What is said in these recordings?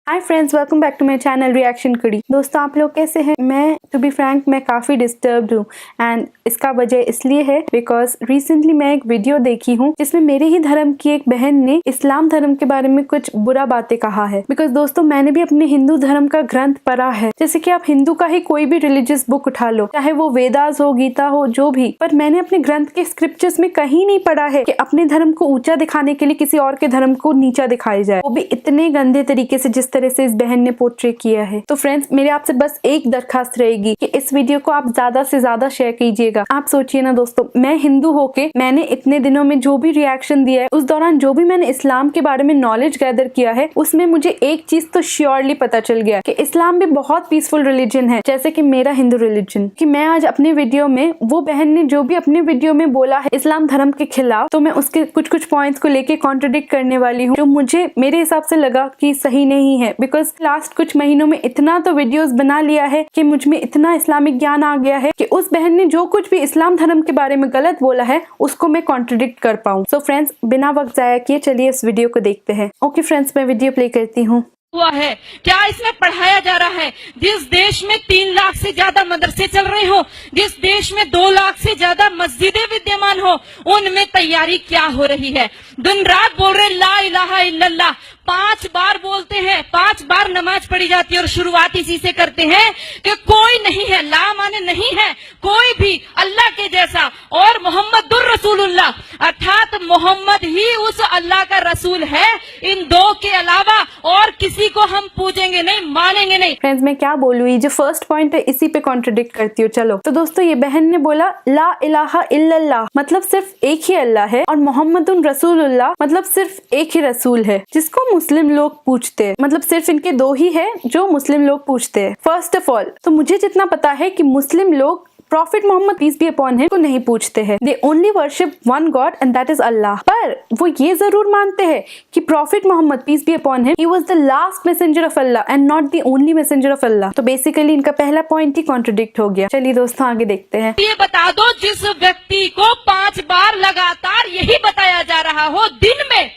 Hi friends, welcome back to my channel reaction कड़ी। दोस्तों, आप लोग कैसे हैं? मैं टू बी फ्रैंक मैं काफ़ी डिस्टर्ब्ड हूँ एंड इसका वजह इसलिए है बिकॉज रिसेंटली मैं एक वीडियो देखी हूँ जिसमें मेरे ही धर्म की एक बहन ने इस्लाम धर्म के बारे में कुछ बुरा बातें कहा है। बिकॉज दोस्तों, मैंने भी अपने हिंदू धर्म का ग्रंथ पढ़ा है। जैसे कि आप हिंदू का ही कोई भी रिलीजियस बुक उठा लो, चाहे वो वेदास हो, गीता हो, जो भी, पर मैंने अपने ग्रंथ के स्क्रिप्चर्स में कहीं नहीं पढ़ा है कि अपने धर्म को ऊंचा दिखाने के लिए किसी और के धर्म को नीचा दिखाया जाए, वो भी इतने गंदे तरीके से जिस तरह से इस बहन ने पोर्ट्रे किया है। तो फ्रेंड्स, मेरे आपसे बस एक दरखास्त रहेगी कि इस वीडियो को आप ज्यादा से ज्यादा शेयर कीजिएगा। आप सोचिए ना दोस्तों, मैं हिंदू होके मैंने इतने दिनों में जो भी रिएक्शन दिया है, उस दौरान जो भी मैंने इस्लाम के बारे में नॉलेज गैदर किया है, उसमें मुझे एक चीज तो श्योरली पता चल गया कि इस्लाम भी बहुत पीसफुल रिलीजन है, जैसे कि मेरा हिंदू रिलीजन। कि मैं आज अपने वीडियो में, वो बहन ने जो भी अपने वीडियो में बोला है इस्लाम धर्म के खिलाफ, तो मैं उसके कुछ कुछ पॉइंट्स को लेके कॉन्ट्रडिक्ट करने वाली हूँ, जो मुझे मेरे हिसाब से लगा कि सही नहीं है। बिकॉज लास्ट कुछ महीनों में इतना तो वीडियोस बना लिया है कि मुझ में इतना इस्लामिक ज्ञान आ गया है कि उस बहन ने जो कुछ भी इस्लाम धर्म के बारे में गलत बोला है उसको मैं कॉन्ट्रडिक्ट कर पाऊँ। सो फ्रेंड्स, बिना वक्त जाया किए चलिए इस वीडियो को देखते हैं। ओके फ्रेंड्स, मैं वीडियो प्ले करती हूँ। हुआ है क्या इसमें पढ़ाया जा रहा है? जिस देश में 3 लाख से ज्यादा मदरसे चल रहे हो, जिस देश में 2 लाख से ज्यादा मस्जिदें विद्यमान हो, उनमें तैयारी क्या हो रही है? दिन रात बोल रहे ला इलाहा इल्लल्लाह, 5 बार बोलते हैं, 5 बार नमाज पढ़ी जाती है और शुरुआत इसी से करते हैं कि कोई नहीं है, ला माने नहीं है कोई भी अल्लाह के जैसा, और मोहम्मदुर रसूलुल्लाह अर्थात मोहम्मद ही उस अल्लाह का रसूल है। इन दो के अलावा और किसी को हम पूजेंगे नहीं, मानेंगे नहीं। फ्रेंड्स, मैं क्या बोलूँ, ये जो फर्स्ट पॉइंट है इसी पे कॉन्ट्रडिक्ट करती हूँ। चलो तो दोस्तों, ये बहन ने बोला ला इलाहा इल्लल्लाह मतलब सिर्फ एक ही अल्लाह है, और मोहम्मदुन रसूलुल्लाह मतलब सिर्फ एक ही रसूल है जिसको मुस्लिम लोग पूछते हैं। मतलब सिर्फ इनके 2 ही है जो मुस्लिम लोग पूछते हैं। फर्स्ट ऑफ ऑल, तो मुझे जितना पता है कि मुस्लिम लोग prophet Muhammad peace be upon him को नहीं पूछते हैं। They only worship one God and that is Allah. पर वो ये जरूर मानते हैं कि prophet Muhammad peace be upon him, he was the last messenger of Allah and not the only messenger of Allah. तो बेसिकली इनका पहला पॉइंट ही कॉन्ट्रडिक्ट हो गया। चलिए दोस्तों, आगे देखते हैं। ये बता दो, जिस व्यक्ति को 5 बार लगातार यही बताया जा रहा हो, दिन में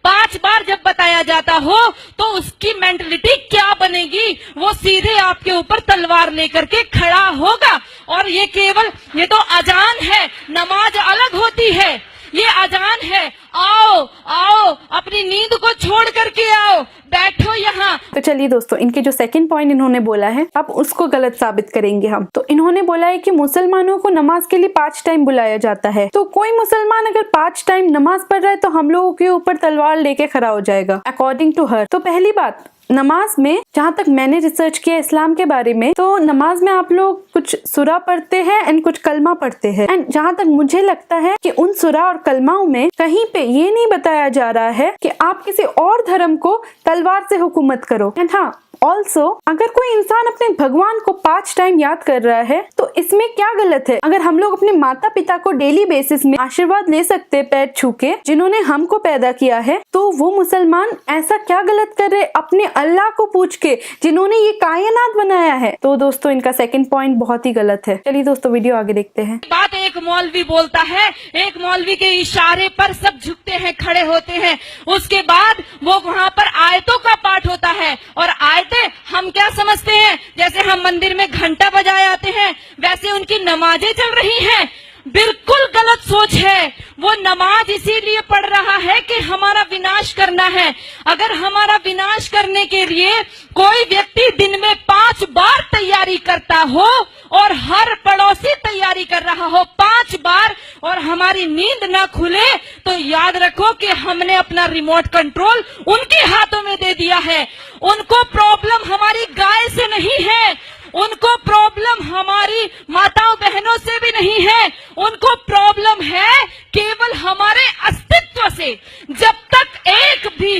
5 बार जब बताया जाता हो, तो उसकी मेंटलिटी क्या बनेगी? वो सीधे आपके ऊपर तलवार लेकर के खड़ा होगा। और ये केवल, ये तो अजान है, नमाज अलग होती है, ये अजान है। आओ आओ, अपनी नींद को छोड़ करके आओ, बैठो यहाँ। तो चलिए दोस्तों, इनके जो सेकंड पॉइंट इन्होंने बोला है, अब उसको गलत साबित करेंगे हम। तो इन्होंने बोला है कि मुसलमानों को नमाज के लिए 5 टाइम बुलाया जाता है। तो कोई मुसलमान अगर 5 टाइम नमाज पढ़ रहा है तो हम लोगों के ऊपर तलवार लेके खड़ा हो जाएगा अकॉर्डिंग टू हर। तो पहली बात, नमाज में जहाँ तक मैंने रिसर्च किया इस्लाम के बारे में, तो नमाज में आप लोग कुछ सुरा पढ़ते हैं एंड कुछ कलमा पढ़ते हैं। एंड जहाँ तक मुझे लगता है कि उन सुरा और कलमाओं में कहीं पे ये नहीं बताया जा रहा है कि आप किसी और धर्म को तलवार से हुकूमत करो। एंड हाँ, ऑल्सो अगर कोई इंसान अपने भगवान को 5 टाइम याद कर रहा है तो इसमें क्या गलत है? अगर हम लोग अपने माता पिता को डेली बेसिस में आशीर्वाद ले सकते हैं पैर छू के, जिन्होंने हमको पैदा किया है, तो वो मुसलमान ऐसा क्या गलत कर रहे अपने अल्लाह को पूछ के, जिन्होंने ये कायनात बनाया है? तो दोस्तों, इनका सेकंड पॉइंट बहुत ही गलत है। चलिए दोस्तों, वीडियो आगे देखते हैं। बात एक मौलवी बोलता है, एक मौलवी के इशारे पर सब झुकते हैं, खड़े होते हैं। उसके बाद वो वहाँ पर आयतों का पाठ होता है, और आयतें हम क्या समझते हैं, जैसे हम मंदिर में घंटा बजाए आते हैं, वैसे उनकी नमाजें चल रही हैं। बिल्कुल गलत सोच है। वो नमाज इसीलिए पढ़ रहा है कि हमारा विनाश करना है। अगर हमारा विनाश करने के लिए कोई व्यक्ति दिन में 5 बार तैयारी करता हो, और हर पड़ोसी तैयारी कर रहा हो 5 बार, और हमारी नींद ना खुले, तो याद रखो कि हमने अपना रिमोट कंट्रोल उनके हाथों में दे दिया है। उनको प्रॉब्लम हमारी गाय से नहीं है, उनको प्रॉब्लम हमारी माताओं बहनों से भी नहीं है, उनको प्रॉब्लम है केवल हमारे अस्तित्व से। जब तक एक भी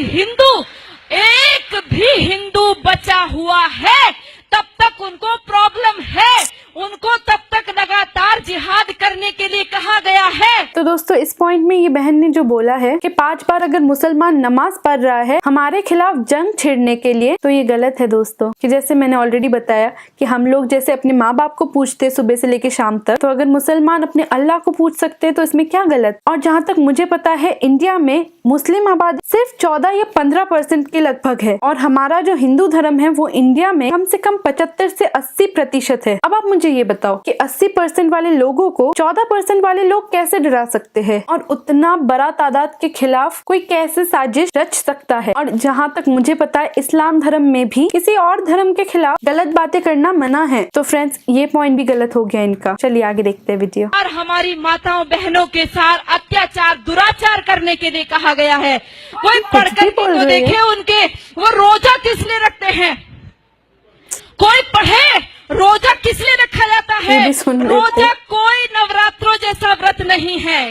हिंदू बचा हुआ है, तब तक उनको प्रॉब्लम है। उनको तब तक लगातार जिहाद करने के लिए कहा गया है। तो दोस्तों इस पॉइंट में ये बहन ने जो बोला है कि 5 बार अगर मुसलमान नमाज पढ़ रहा है हमारे खिलाफ जंग छेड़ने के लिए, तो ये गलत है दोस्तों। कि जैसे मैंने ऑलरेडी बताया कि हम लोग जैसे अपने माँ बाप को पूछते सुबह से लेके शाम तक, तो अगर मुसलमान अपने अल्लाह को पूछ सकते हैं तो इसमें क्या गलत। और जहाँ तक मुझे पता है इंडिया में मुस्लिम आबादी सिर्फ 14 या 15% के लगभग है, और हमारा जो हिंदू धर्म है वो इंडिया में कम से कम 75 से 80% है। अब आप मुझे ये बताओ कि 80% वाले लोगों को 14% वाले लोग कैसे डरा सकते हैं, और उतना बड़ा तादाद के खिलाफ कोई कैसे साजिश रच सकता है। और जहाँ तक मुझे पता है इस्लाम धर्म में भी किसी और धर्म के खिलाफ गलत बातें करना मना है। तो फ्रेंड्स ये पॉइंट भी गलत हो गया इनका। चलिए आगे देखते हैं वीडियो। और हमारी माताओं बहनों के साथ अत्याचार दुराचार करने के लिए कहा गया है। कोई पढ़कर के तो देखे उनके वो रोजा किस लिए रखते हैं, कोई पढ़े रोजा किस लिए रखा जाता है। रोजा कोई नवरात्रों जैसा व्रत नहीं है,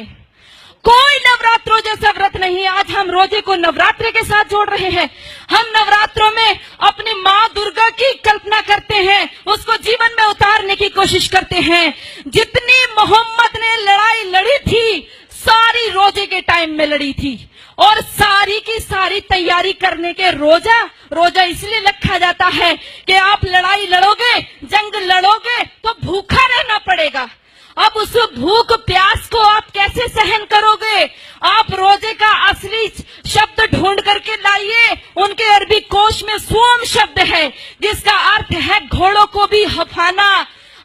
कोई नवरात्रों जैसा व्रत नहीं है। आज हम रोजे को नवरात्रि के साथ जोड़ रहे हैं। हम नवरात्रों में अपनी माँ दुर्गा की कल्पना करते हैं, उसको जीवन में उतारने की कोशिश करते हैं। जितनी मोहम्मद ने लड़ाई लड़ी थी सारी रोजे के टाइम में लड़ी थी, और सारी की सारी तैयारी करने के रोजा इसलिए रखा जाता है कि आप लड़ाई लड़ोगे, जंग लड़ोगे तो भूखा रहना पड़ेगा। अब उस भूख प्यास को आप कैसे सहन करोगे। आप रोजे का असली शब्द ढूंढ करके लाइए। उनके अरबी कोश में सोम शब्द है जिसका अर्थ है घोड़ों को भी हफाना,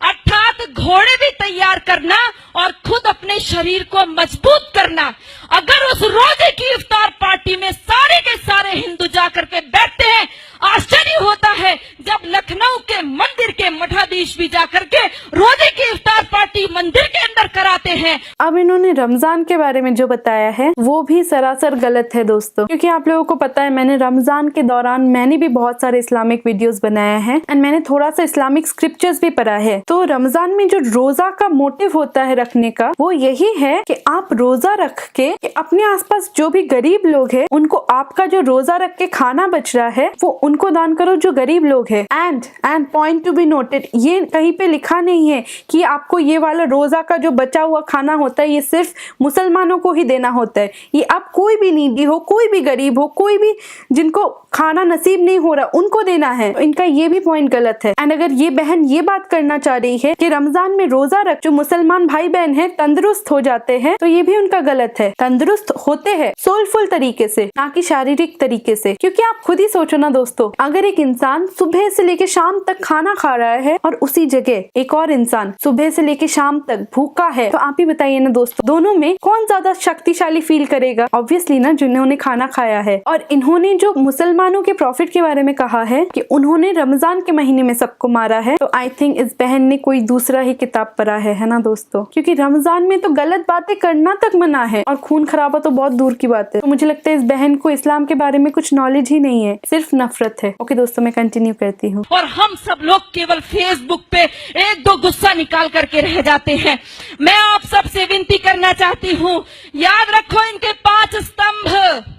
अर्थात घोड़े भी तैयार करना और खुद अपने शरीर को मजबूत करना। अगर उस रोजे की इफ्तार पार्टी में सारे के सारे हिंदू जाकर के बैठते हैं, आश्चर्य होता है जब लखनऊ के मंदिर के मठाधीश भी जाकर के रोजे की इफ्तार पार्टी मंदिर के अंदर कराते हैं। अब इन्होंने रमजान के बारे में जो बताया है वो भी सरासर गलत है दोस्तों, क्योंकि आप लोगों को पता है मैंने रमजान के दौरान मैंने भी बहुत सारे इस्लामिक वीडियोस बनाए हैं एंड मैंने थोड़ा सा इस्लामिक स्क्रिप्चर्स भी पढ़ा है। तो रमजान में जो रोजा का मोटिव होता है रखने का वो यही है कि आप रोजा रख के अपने आसपास जो भी गरीब लोग हैं उनको आपका जो रोजा रख के खाना बच रहा है वो उनको दान करो जो गरीब लोग हैं। And point to be noted, ये कहीं पे लिखा नहीं है कि आपको ये वाला रोजा का जो बचा हुआ खाना होता है ये सिर्फ मुसलमानों को ही देना होता है। ये आप कोई भी नीडी हो, कोई भी गरीब हो, कोई भी जिनको खाना नसीब नहीं हो रहा उनको देना है। तो इनका ये भी पॉइंट गलत है। एंड अगर ये बहन ये बात करना चाह रही है कि रमजान में रोजा रख जो मुसलमान भाई बहन है तंदुरुस्त हो जाते हैं, तो ये भी उनका गलत है। तंदुरुस्त होते हैं सोलफुल तरीके से, ना कि शारीरिक तरीके से। क्योंकि आप खुद ही सोचो ना दोस्तों, अगर एक इंसान सुबह से लेके शाम तक खाना खा रहा है और उसी जगह एक और इंसान सुबह से लेके शाम तक भूखा है, तो आप ही बताइए ना दोस्तों, दोनों में कौन ज्यादा शक्तिशाली फील करेगा? ऑब्वियसली ना जिन्होंने खाना खाया है। और इन्होंने जो मुसलमानों के प्रॉफिट के बारे में कहा है कि उन्होंने रमजान के महीने में सबको मारा है, तो आई थिंक इस बहन ने कोई दूसरा ही किताब पढ़ा है ना दोस्तों। क्योंकि रमजान में तो गलत बातें करना तक मना है और खून खराबा तो बहुत दूर की बात है। तो मुझे लगता है इस बहन को इस्लाम के बारे में कुछ नॉलेज ही नहीं है, सिर्फ नफरत है। ओके दोस्तों, मैं कंटिन्यू करती हूँ। और हम सब लोग केवल फेसबुक पे एक दो गुस्सा निकाल करके रह जाते हैं। मैं आप सबसे विनती करना चाहती हूँ, याद रखो इनके 5 स्तंभ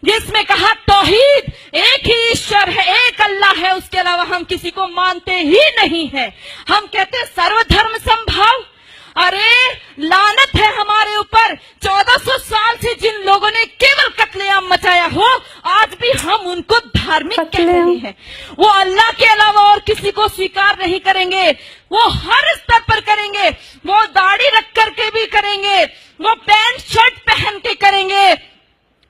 जिसमें कहा तौहीद, एक ही ईश्वर है, एक अल्लाह है, उसके अलावा हम किसी को मानते ही नहीं है। हम कहते हैं सर्वधर्म संभाव। अरे लानत है हमारे ऊपर, 1400 साल से जिन लोगों ने केवल कत्लेआम मचाया हो, आज भी हम उनको धार्मिक कह रहे हैं। वो अल्लाह के अलावा और किसी को स्वीकार नहीं करेंगे। वो हर स्तर पर करेंगे, वो दाढ़ी रख करके भी करेंगे, वो पैंट शर्ट पहन के करेंगे,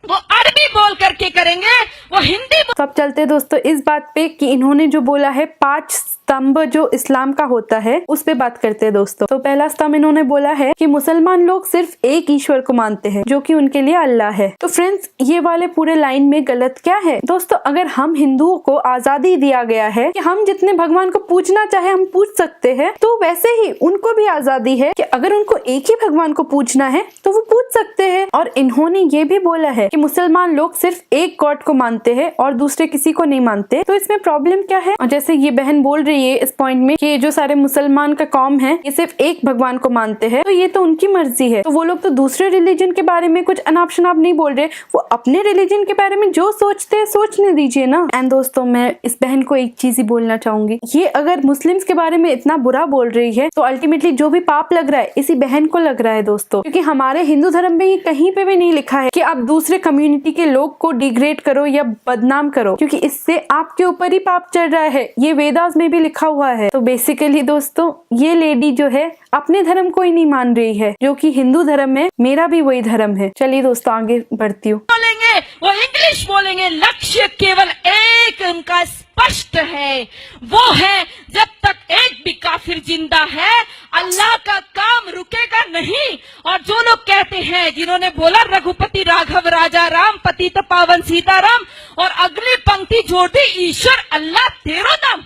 वो अरबी बोल करके करेंगे, वो हिंदी। सब चलते दोस्तों इस बात पे कि इन्होंने जो बोला है 5 स्तंभ जो इस्लाम का होता है उस पे बात करते हैं दोस्तों। तो पहला स्तंभ इन्होंने बोला है कि मुसलमान लोग सिर्फ एक ईश्वर को मानते हैं जो कि उनके लिए अल्लाह है। तो फ्रेंड्स ये वाले पूरे लाइन में गलत क्या है दोस्तों? अगर हम हिंदुओं को आजादी दिया गया है कि हम जितने भगवान को पूजना चाहे हम पूछ सकते हैं, तो वैसे ही उनको भी आजादी है कि अगर उनको एक ही भगवान को पूजना है तो वो पूछ सकते हैं। और इन्होंने ये भी बोला है कि मुसलमान लोग सिर्फ एक गॉड को मानते हैं और दूसरे किसी को नहीं मानते। तो इसमें प्रॉब्लम क्या है? और जैसे ये बहन बोल रही ये इस पॉइंट में कि जो सारे मुसलमान का कौम है ये सिर्फ एक भगवान को मानते हैं, तो ये तो उनकी मर्जी है। तो वो लोग तो दूसरे रिलीजन के बारे में कुछ अनाप शनाप नहीं बोल रहे, वो अपने रिलीजन के बारे में जो सोचते हैं सोचने दीजिए ना। एंड दोस्तों, मैं इस बहन को एक चीज ही बोलना चाहूंगी, ये अगर मुस्लिम्स के बारे में इतना बुरा बोल रही है तो अल्टीमेटली जो भी पाप लग रहा है इसी बहन को लग रहा है दोस्तों, क्योंकि हमारे हिंदू धर्म में ये कहीं पे भी नहीं लिखा है कि आप दूसरे कम्युनिटी के लोग को डिग्रेड करो या बदनाम करो, क्योंकि इससे आपके ऊपर ही पाप चढ़ रहा है। ये वेदास में भी लिखा हुआ है। तो बेसिकली दोस्तों, ये लेडी जो है अपने धर्म को ही नहीं मान रही है, जो कि हिंदू धर्म है, मेरा भी वही धर्म है। चलिए दोस्तों, आगे बढ़ती हूँ। बोलेंगे वो इंग्लिश बोलेंगे, लक्ष्य केवल एक उनका स्पष्ट है, वो है जब तक एक भी काफिर जिंदा है अल्लाह का काम रुकेगा नहीं। और जो लोग कहते हैं, जिन्होंने बोला रघुपति राघव राजा राम पतित पावन सीताराम, और अगली पंक्ति जोड़ दी ईश्वर अल्लाह तेरो नाम,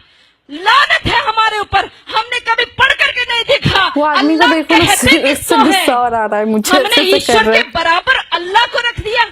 लानत है हमारे ऊपर, हमने कभी पढ़ करके नहीं देखा। वो आदमी को देखो ना, गुस्सा आ रहा है मुझे, हमने ईश्वर के बराबर अल्लाह को रख दिया।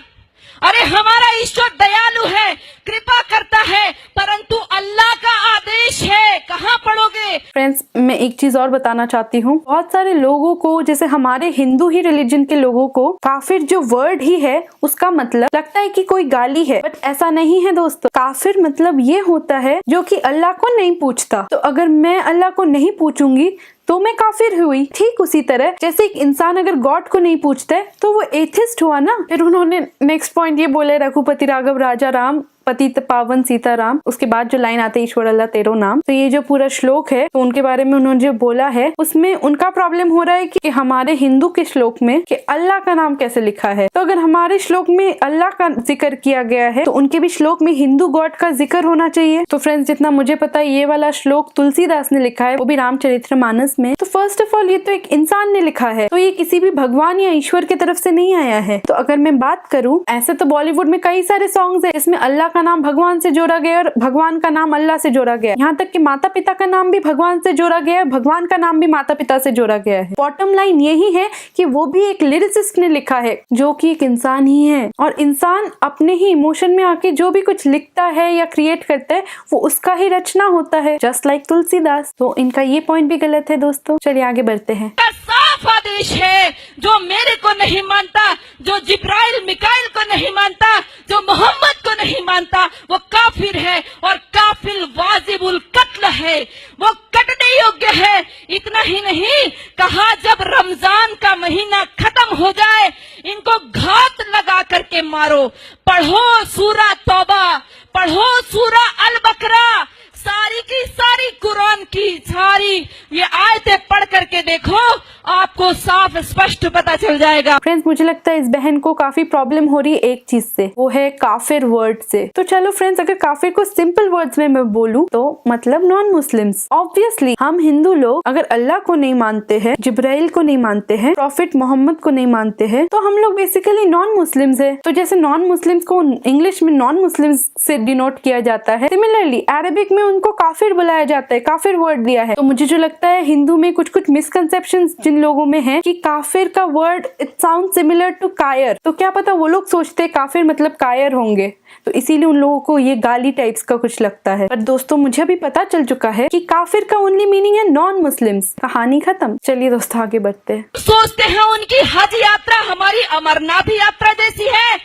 अरे हमारा ईश्वर दयालु है, कृपा करता है, परंतु अल्लाह का आदेश है, कहाँ पढ़ोगे। फ्रेंड्स, मैं एक चीज और बताना चाहती हूँ। बहुत सारे लोगों को, जैसे हमारे हिंदू ही रिलीजन के लोगों को, काफिर जो वर्ड ही है उसका मतलब लगता है कि कोई गाली है, बट ऐसा नहीं है दोस्तों। काफिर मतलब ये होता है जो कि अल्लाह को नहीं पूछता। तो अगर मैं अल्लाह को नहीं पूछूंगी तो मैं काफिर हुई। ठीक उसी तरह जैसे एक इंसान अगर गॉड को नहीं पूछता है तो वो एथिस्ट हुआ ना। फिर उन्होंने नेक्स्ट पॉइंट ये बोला, रघुपति राघव राजा राम पतित पावन सीताराम, उसके बाद जो लाइन आते ईश्वर अल्लाह तेरो नाम। तो ये जो पूरा श्लोक है तो उनके बारे में उन्होंने जो बोला है उसमें उनका प्रॉब्लम हो रहा है कि हमारे हिंदू के श्लोक में कि अल्लाह का नाम कैसे लिखा है। तो अगर हमारे श्लोक में अल्लाह का जिक्र किया गया है तो उनके भी श्लोक में हिंदू गॉड का जिक्र होना चाहिए। तो फ्रेंड्स, जितना मुझे पता है ये वाला श्लोक तुलसीदास ने लिखा है, वो भी रामचरितमानस में। तो फर्स्ट ऑफ ऑल ये तो एक इंसान ने लिखा है, तो ये किसी भी भगवान या ईश्वर की तरफ से नहीं आया है। तो अगर मैं बात करूं, ऐसे तो बॉलीवुड में कई सारे सॉन्ग्स है जिसमें अल्लाह का नाम भगवान से जोड़ा गया और भगवान का नाम अल्लाह से जोड़ा गया। यहाँ तक कि माता पिता का नाम भी भगवान से जोड़ा गया है, भगवान का नाम भी माता पिता से जोड़ा गया है। बॉटम लाइन यही है कि वो भी एक लिरिसिस्ट ने लिखा है जो कि एक इंसान ही है, और इंसान अपने ही इमोशन में आके जो भी कुछ लिखता है या क्रिएट करता है वो उसका ही रचना होता है, जस्ट लाइक तुलसीदास। तो इनका ये पॉइंट भी गलत है दोस्तों। चलिए आगे बढ़ते हैं। साफ आदेश है, जो मेरे को नहीं मानता, जो जिब्राइल मिकाइल को नहीं मानता, जो मोहम्मद को नहीं मानता, वो काफिर है, और काफिर वाजिबुल कत्ल है, वो कटने योग्य है। इतना ही नहीं कहा, जब रमजान का महीना खत्म हो जाए इनको घात लगा करके मारो। पढ़ो सूरा तौबा, पढ़ो सूरा अल बकरा, सारी की सारी कुरान की सारी ये आयतें पढ़ करके देखो, आपको साफ स्पष्ट पता चल जाएगा। फ्रेंड्स, मुझे लगता है इस बहन को काफी प्रॉब्लम हो रही है एक चीज से, वो है काफिर वर्ड से। तो चलो फ्रेंड्स, अगर काफिर को सिंपल वर्ड्स में मैं बोलूं तो मतलब नॉन मुस्लिम्स। ऑब्वियसली हम हिंदू लोग अगर अल्लाह को नहीं मानते हैं, जिब्राइल को नहीं मानते हैं, प्रॉफिट मोहम्मद को नहीं मानते हैं, तो हम लोग बेसिकली नॉन मुस्लिम्स है। तो जैसे नॉन मुस्लिम्स को इंग्लिश में नॉन मुस्लिम्स से डिनोट किया जाता है, सिमिलरली अरेबिक में उनको काफिर बुलाया जाता है, काफिर वर्ड दिया है। तो मुझे जो लगता है हिंदू में कुछ कुछ मिसकंसेप्शंस जिन लोगों में है कि काफिर का word it sound similar to कायर, तो क्या पता वो लोग सोचते हैं काफिर मतलब कायर होंगे, तो इसीलिए उन लोगों को ये गाली टाइप्स का कुछ लगता है। पर दोस्तों, मुझे अभी पता चल चुका है कि काफिर का ओनली मीनिंग है नॉन मुस्लिम्स। कहानी खत्म। चलिए दोस्तों आगे बढ़ते हैं। सोचते हैं उनकी हज यात्रा हमारी अमरनाथ यात्रा जैसी है।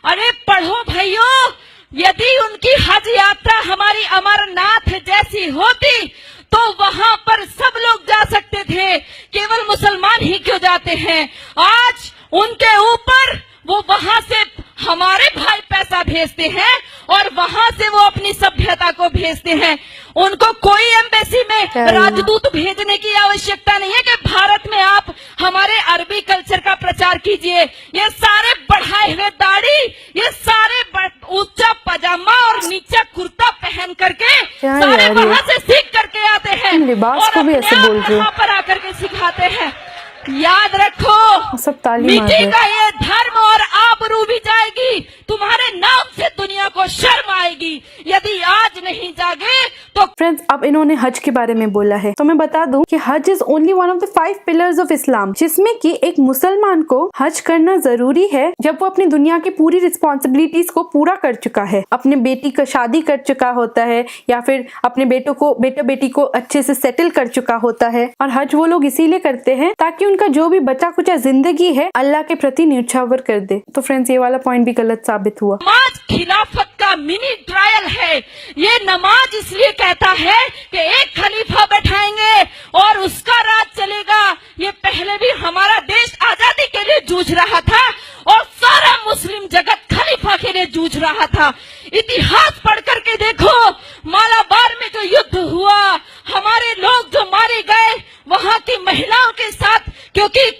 अरे पढ़ो भाइयों, यदि उनकी हज यात्रा हमारी अमरनाथ जैसी होती तो वहां पर सब लोग जा सकते थे, केवल मुसलमान ही क्यों जाते हैं। आज उनके ऊपर वो वहां से हमारे भाई पैसा भेजते हैं और वहां से वो अपनी सभ्यता को भेजते हैं। उनको कोई एम्बेसी में राजदूत भेजने की आवश्यकता नहीं है कि भारत में आप हमारे अरबी कल्चर का प्रचार कीजिए। ये सारे बढ़ाए हुए दाढ़ी, ये सारे ऊंचा पजामा और नीचा कुर्ता पहन करके सारे वहां से सीख करके आते हैं लिबास को भी ऐसे बोल रहे यहाँ पर आकर के सिखाते हैं। याद रखो, सब ताली मिटेगा ये धर्म और आबरू भी जाएगी, तुम्हारे नाम से दुनिया को शर्म आएगी। यदि आज नहीं जागे तो फ्रेंड्स, अब अब इन्होंने हज के बारे में बोला है। तो मैं बता दूं कि हज is only one of the 5 pillars of Islam, जिसमें कि एक मुसलमान को हज करना जरूरी है जब वो अपनी दुनिया की पूरी रिस्पॉन्सिबिलिटीज को पूरा कर चुका है, अपने बेटी का शादी कर चुका होता है, या फिर अपने बेटा बेटी को अच्छे से सेटल कर चुका होता है। और हज वो लोग इसीलिए करते हैं ताकि उनका जो भी बचा कुचा जिंदगी है अल्लाह के प्रति न्यौछावर कर दे। तो फ्रेंड्स, ये वाला पॉइंट भी गलत साबित हुआ। नमाज खिलाफत का मिनी ट्रायल है। ये नमाज इसलिए कहता है कि एक खलीफा बैठाएंगे और उसका राज चलेगा। ये पहले भी हमारा देश आजादी के लिए जूझ रहा था और सारा मुस्लिम जगत खलीफा के लिए जूझ रहा था। इतिहास पढ़ करके देखो, मालाबार में जो युद्ध हुआ, हमारे लोग जो मारे गए वहां की महिलाओं के साथ, क्योंकि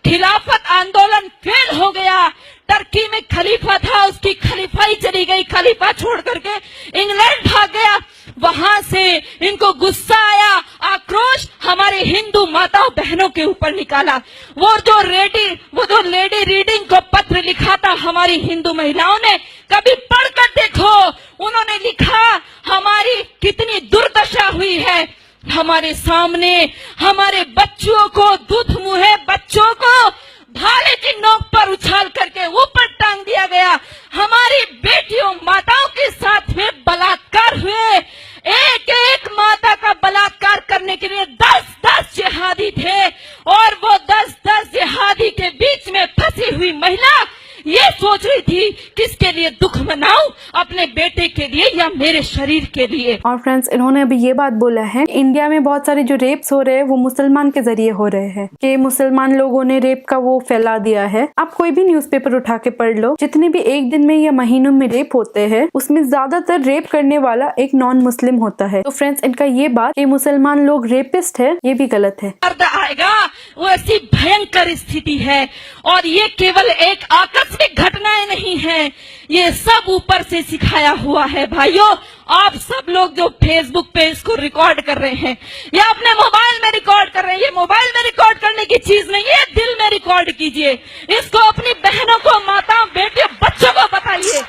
खिलाफत आंदोलन फेल हो गया। टर्की में खलीफा था, उसकी खलीफाई चली गई, खलीफा छोड़ करके इंग्लैंड भाग गया। वहां से इनको गुस्सा आया, आक्रोश हमारे हिंदू माताओं बहनों के ऊपर निकाला। वो जो लेडी रीडिंग को पत्र लिखा था हमारी हिंदू महिलाओं ने, कभी पढ़कर देखो। उन्होंने लिखा हमारी कितनी दुर्दशा हुई है। हमारे सामने हमारे बच्चों को, दूध मुहे बच्चों को भाले की नोक पर उछाल करके ऊपर टांग दिया गया। हमारी बेटियों माताओं के साथ में बलात्कार हुए। एक माता का बलात्कार करने के लिए 10 जिहादी थे और वो 10 जिहादी के बीच में फंसी हुई महिला ये सोच रही थी किसके लिए दुख मनाऊं, अपने बेटे के लिए या मेरे शरीर के लिए। और फ्रेंड्स, इन्होंने अभी ये बात बोला है, इंडिया में बहुत सारे जो रेप्स हो रहे हैं वो मुसलमान के जरिए हो रहे हैं, कि मुसलमान लोगों ने रेप का वो फैला दिया है। आप कोई भी न्यूज़पेपर उठा के पढ़ लो, जितने भी एक दिन में या महीनों में रेप होते हैं उसमें ज्यादातर रेप करने वाला एक नॉन मुस्लिम होता है। तो फ्रेंड्स, इनका ये बात कि मुसलमान लोग रेपिस्ट है, ये भी गलत है। आएगा वो ऐसी भयंकर स्थिति है और ये केवल एक आकस्मिक घटनाएं नहीं है, ये सब ऊपर से सिखाया हुआ है। भाइयों, आप सब लोग जो फेसबुक पे इसको रिकॉर्ड कर रहे हैं या अपने मोबाइल में रिकॉर्ड कर रहे हैं, ये मोबाइल में रिकॉर्ड करने की चीज नहीं है, दिल में रिकॉर्ड कीजिए। इसको अपनी बहनों को, माताओं, बेटियों, बच्चों को बताइए।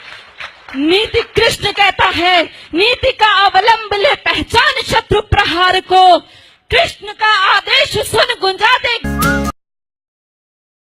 नीति कृष्ण कहता है, नीति का अवलंब ले पहचान शत्रु प्रहार को, कृष्ण का आदेश सुन गुंजा दे।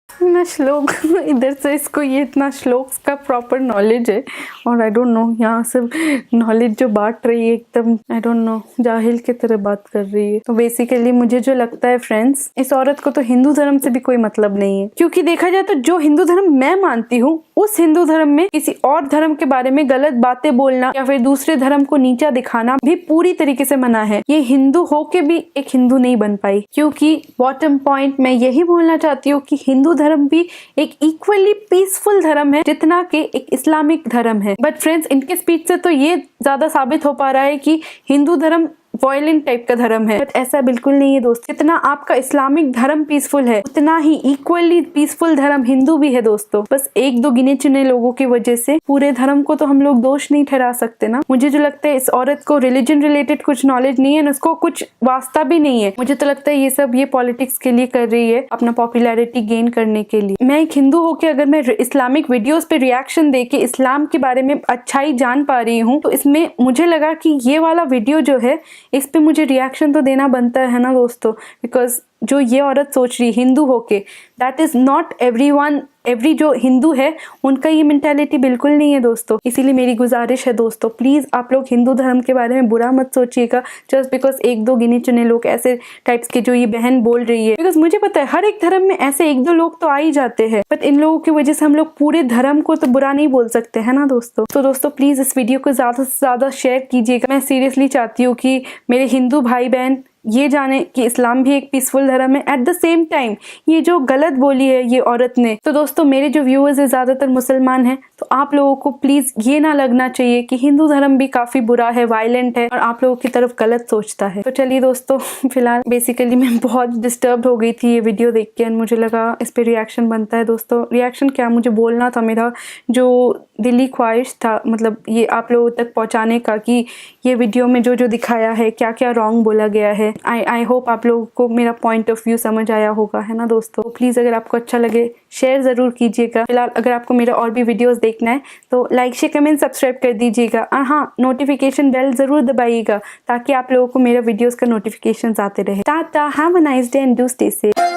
इतना श्लोक इधर से इसको ये इतना श्लोक का प्रॉपर नॉलेज है और आई डोंट नो, यहाँ सिर्फ नॉलेज जो बांट रही है एकदम आई डोंट नो जाहिल की तरह बात कर रही है। तो बेसिकली मुझे जो लगता है फ्रेंड्स, इस औरत को तो हिंदू धर्म से भी कोई मतलब नहीं है, क्योंकि देखा जाए तो जो हिंदू धर्म मैं मानती हूँ उस हिंदू धर्म में किसी और धर्म के बारे में गलत बातें बोलना या फिर दूसरे धर्म को नीचा दिखाना भी पूरी तरीके से मना है। ये हिंदू होके भी एक हिंदू नहीं बन पाई, क्योंकि बॉटम पॉइंट मैं यही बोलना चाहती हूँ कि हिंदू धर्म भी एक इक्वली पीसफुल धर्म है जितना कि एक इस्लामिक धर्म है। बट फ्रेंड्स, इनके स्पीच से तो ये ज्यादा साबित हो पा रहा है कि हिंदू धर्म वॉयलेंट टाइप का धर्म है, बट ऐसा बिल्कुल नहीं है दोस्तों। जितना आपका इस्लामिक धर्म पीसफुल है उतना ही इक्वली पीसफुल धर्म हिंदू भी है दोस्तों। बस एक दो गिने चुने लोगों की वजह से पूरे धर्म को तो हम लोग दोष नहीं ठहरा सकते ना। मुझे जो लगता है इस औरत को रिलीजन रिलेटेड कुछ नॉलेज नहीं है, उसको कुछ वास्ता भी नहीं है। मुझे तो लगता है ये सब ये पॉलिटिक्स के लिए कर रही है, अपना पॉपुलैरिटी गेन करने के लिए। मैं एक हिंदू होकर अगर मैं इस्लामिक वीडियोस पे रिएक्शन देके इस्लाम के बारे में अच्छाई जान पा रही हूँ, तो इसमें मुझे लगा कि ये वाला वीडियो जो है इस पे मुझे रिएक्शन तो देना बनता है ना दोस्तों, बिकॉज जो ये औरत सोच रही हिंदू होके, that is not everyone. Every जो हिंदू है उनका ये मेंटालिटी बिल्कुल नहीं है दोस्तों। इसीलिए मेरी गुजारिश है दोस्तों, प्लीज आप लोग हिंदू धर्म के बारे में बुरा मत सोचिएगा जस्ट बिकॉज एक दो गिने चुने लोग ऐसे टाइप्स के जो ये बहन बोल रही है। बिकॉज मुझे पता है हर एक धर्म में ऐसे एक दो लोग तो आ ही जाते हैं, बट इन लोगों की वजह से हम लोग पूरे धर्म को तो बुरा नहीं बोल सकते है ना दोस्तों। तो दोस्तों प्लीज इस वीडियो को ज्यादा से ज्यादा शेयर कीजिएगा। मैं सीरियसली चाहती हूँ कि मेरे हिंदू भाई बहन ये जाने कि इस्लाम भी एक पीसफुल धर्म है। एट द सेम टाइम ये जो गलत बोली है ये औरत ने, तो दोस्तों मेरे जो व्यूअर्स है ज्यादातर मुसलमान हैं, तो आप लोगों को प्लीज ये ना लगना चाहिए कि हिंदू धर्म भी काफी बुरा है, वायलेंट है और आप लोगों की तरफ गलत सोचता है। तो चलिए दोस्तों, फिलहाल बेसिकली मैं बहुत डिस्टर्ब हो गई थी ये वीडियो देख के, मुझे लगा इस पे रिएक्शन बनता है दोस्तों। रिएक्शन क्या, मुझे बोलना था, मेरा जो दिली ख्वाहिश था मतलब ये आप लोगों तक पहुंचाने का कि ये वीडियो में जो जो दिखाया है, क्या क्या रॉन्ग बोला गया है। आई होप आप लोगों को मेरा पॉइंट ऑफ व्यू समझ आया होगा, है ना दोस्तों। प्लीज अगर आपको अच्छा लगे शेयर जरूर कीजिएगा। फिलहाल अगर आपको मेरा और भी वीडियोस देखना है तो लाइक शेयर कमेंट सब्सक्राइब कर दीजिएगा और हाँ नोटिफिकेशन बेल ज़रूर दबाइएगा ताकि आप लोगों को मेरा वीडियोस का नोटिफिकेशन आते रहे। Tata, have a nice day and do stay safe.